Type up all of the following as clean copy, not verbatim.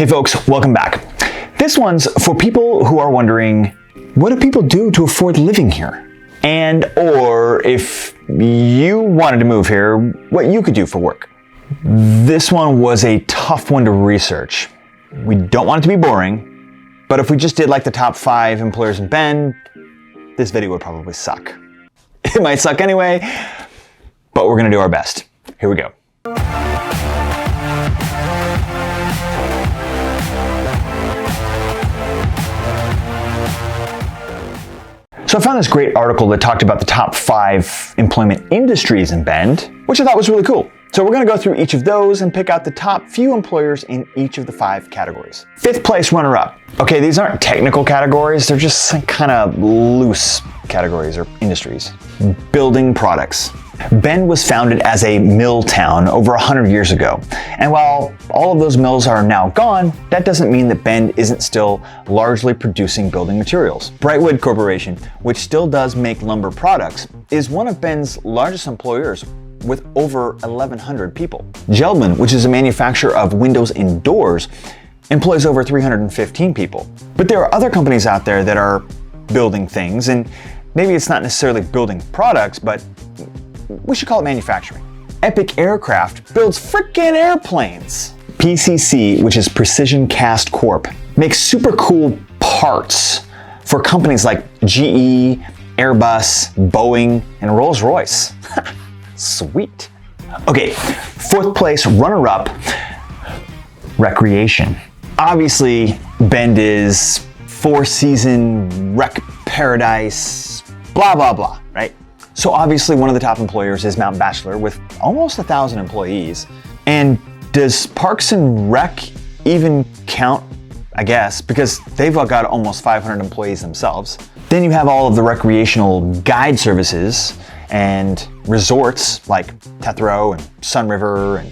Hey folks, welcome back. This one's for people who are wondering, what do people do to afford living here? And or if you wanted to move here, what you could do for work. This one was a tough one to research. We don't want it to be boring, but if we just did like the top 5 employers in Bend, this video would probably suck. It might suck anyway, but we're gonna do our best. Here we go. So I found this great article that talked about the top 5 employment industries in Bend, which I thought was really cool. So we're gonna go through each of those and pick out the top few employers in each of the 5 categories. 5th place runner-up. Okay, these aren't technical categories, they're just some kind of loose categories or industries. Building products. Bend was founded as a mill town over 100 years ago. And while all of those mills are now gone, that doesn't mean that Bend isn't still largely producing building materials. Brightwood Corporation, which still does make lumber products, is one of Bend's largest employers with over 1,100 people. Geldman, which is a manufacturer of windows and doors, employs over 315 people. But there are other companies out there that are building things, and maybe it's not necessarily building products, but we should call it manufacturing. Epic Aircraft builds frickin' airplanes. PCC, which is Precision Cast Corp, makes super cool parts for companies like GE, Airbus, Boeing, and Rolls-Royce. Sweet. Okay, 4th place runner-up, recreation. Obviously, Bend is 4-season rec paradise, blah, blah, blah, right? So obviously one of the top employers is Mount Bachelor with almost 1,000 employees. And does Parks and Rec even count? I guess, because they've got almost 500 employees themselves. Then you have all of the recreational guide services and resorts like Tethro and Sun River and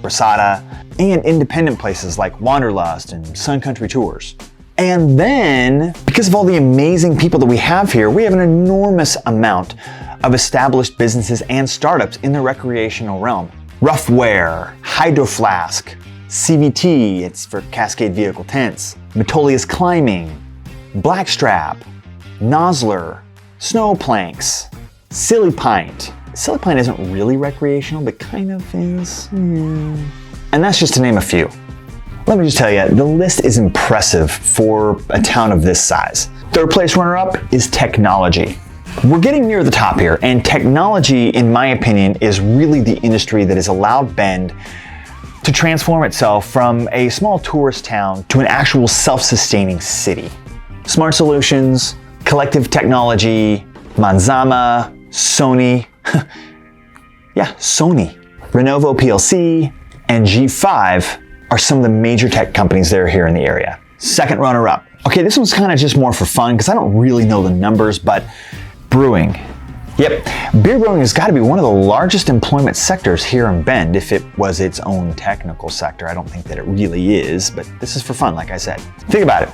Brasada, and independent places like Wanderlust and Sun Country Tours. And then, because of all the amazing people that we have here, we have an enormous amount of established businesses and startups in the recreational realm. Roughwear, Hydro Flask, CVT, it's for Cascade Vehicle Tents, Metolius Climbing, Blackstrap, Nosler, Snow Planks, Silly Pint. Silly Pint isn't really recreational, but kind of is. And that's just to name a few. Let me just tell you, the list is impressive for a town of this size. 3rd place runner-up is technology. We're getting near the top here, and technology, in my opinion, is really the industry that has allowed Bend to transform itself from a small tourist town to an actual self-sustaining city. Smart Solutions, Collective Technology, Manzama, Sony, Sony, Renovo PLC, and G5 are some of the major tech companies that are here in the area. 2nd runner-up. Okay, this one's kind of just more for fun because I don't really know the numbers, but brewing. Yep, beer brewing has got to be one of the largest employment sectors here in Bend if it was its own technical sector. I don't think that it really is, but this is for fun, like I said. Think about it.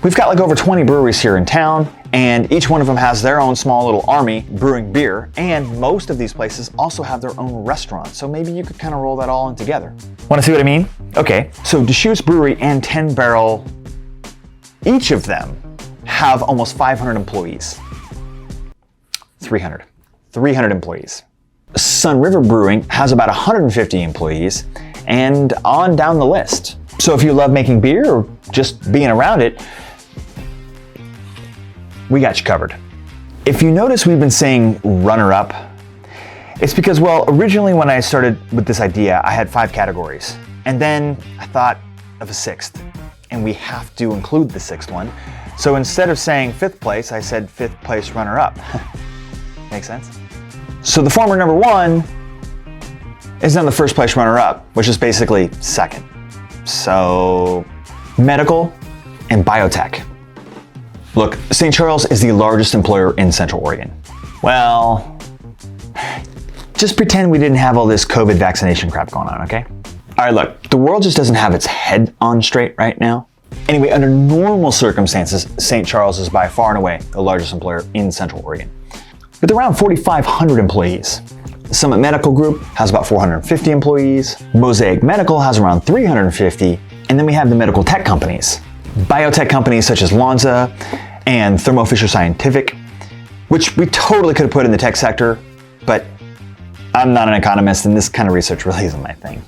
We've got like over 20 breweries here in town, and each one of them has their own small little army brewing beer, and most of these places also have their own restaurants, so maybe you could kind of roll that all in together. Want to see what I mean? Okay, so Deschutes Brewery and 10 Barrel, each of them have almost 500 employees. 300 employees. Sun River Brewing has about 150 employees, and on down the list. So if you love making beer or just being around it, we got you covered. If you notice we've been saying runner-up, it's because, well, originally when I started with this idea, I had 5 categories. And then I thought of a 6th, and we have to include the 6th one. So instead of saying 5th place, I said 5th place runner-up. Make sense? So the former number 1 is now the 1st place runner-up, which is basically 2nd. So medical and biotech. Look, St. Charles is the largest employer in Central Oregon. Well, just pretend we didn't have all this COVID vaccination crap going on, okay? All right, look, the world just doesn't have its head on straight right now. Anyway, under normal circumstances, St. Charles is by far and away the largest employer in Central Oregon, with around 4,500 employees. The Summit Medical Group has about 450 employees. Mosaic Medical has around 350, And then we have the medical tech companies. Biotech companies such as Lonza and Thermo Fisher Scientific, which we totally could have put in the tech sector, but I'm not an economist and this kind of research really isn't my thing.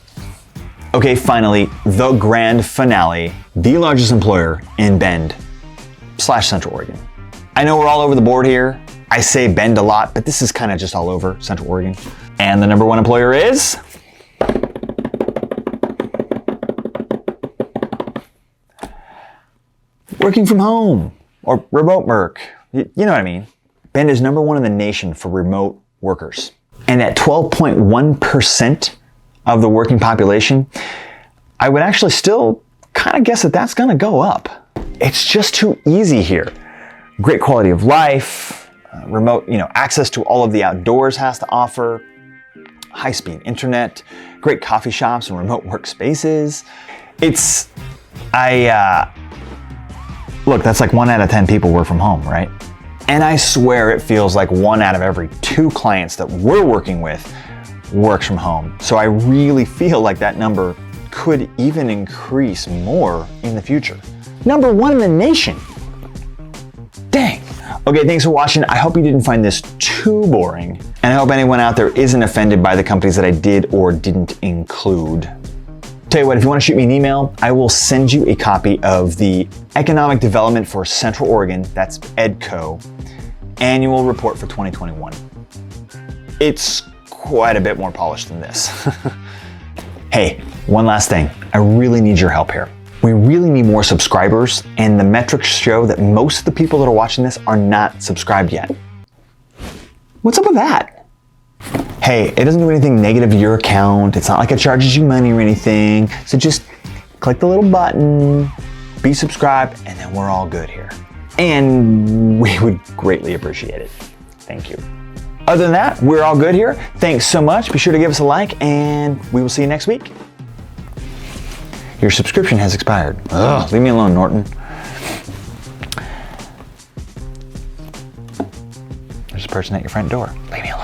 Okay, finally, the grand finale, the largest employer in Bend/Central Oregon. I know we're all over the board here. I say Bend a lot, but this is kind of just all over Central Oregon. And the number one employer is working from home or remote work. You know what I mean. Bend is number one in the nation for remote workers. And at 12.1% of the working population, I would actually still kind of guess that that's going to go up. It's just too easy here. Great quality of life, remote, access to all of the outdoors has to offer, high-speed internet, great coffee shops and remote workspaces. Look, that's like 1 out of 10 people work from home, right? And I swear it feels like 1 out of every 2 clients that we're working with works from home. So I really feel like that number could even increase more in the future. Number 1 in the nation. Dang. Okay, thanks for watching. I hope you didn't find this too boring. And I hope anyone out there isn't offended by the companies that I did or didn't include. Tell you what, if you want to shoot me an email, I will send you a copy of the Economic Development for Central Oregon, that's EDCO, annual report for 2021. It's quite a bit more polished than this. Hey, one last thing. I really need your help here. We really need more subscribers, and the metrics show that most of the people that are watching this are not subscribed yet. What's up with that? Hey, it doesn't do anything negative to your account. It's not like it charges you money or anything. So just click the little button, be subscribed, and then we're all good here. And we would greatly appreciate it. Thank you. Other than that, we're all good here. Thanks so much. Be sure to give us a like, and we will see you next week. Your subscription has expired. Ugh, leave me alone, Norton. There's a person at your front door. Leave me alone.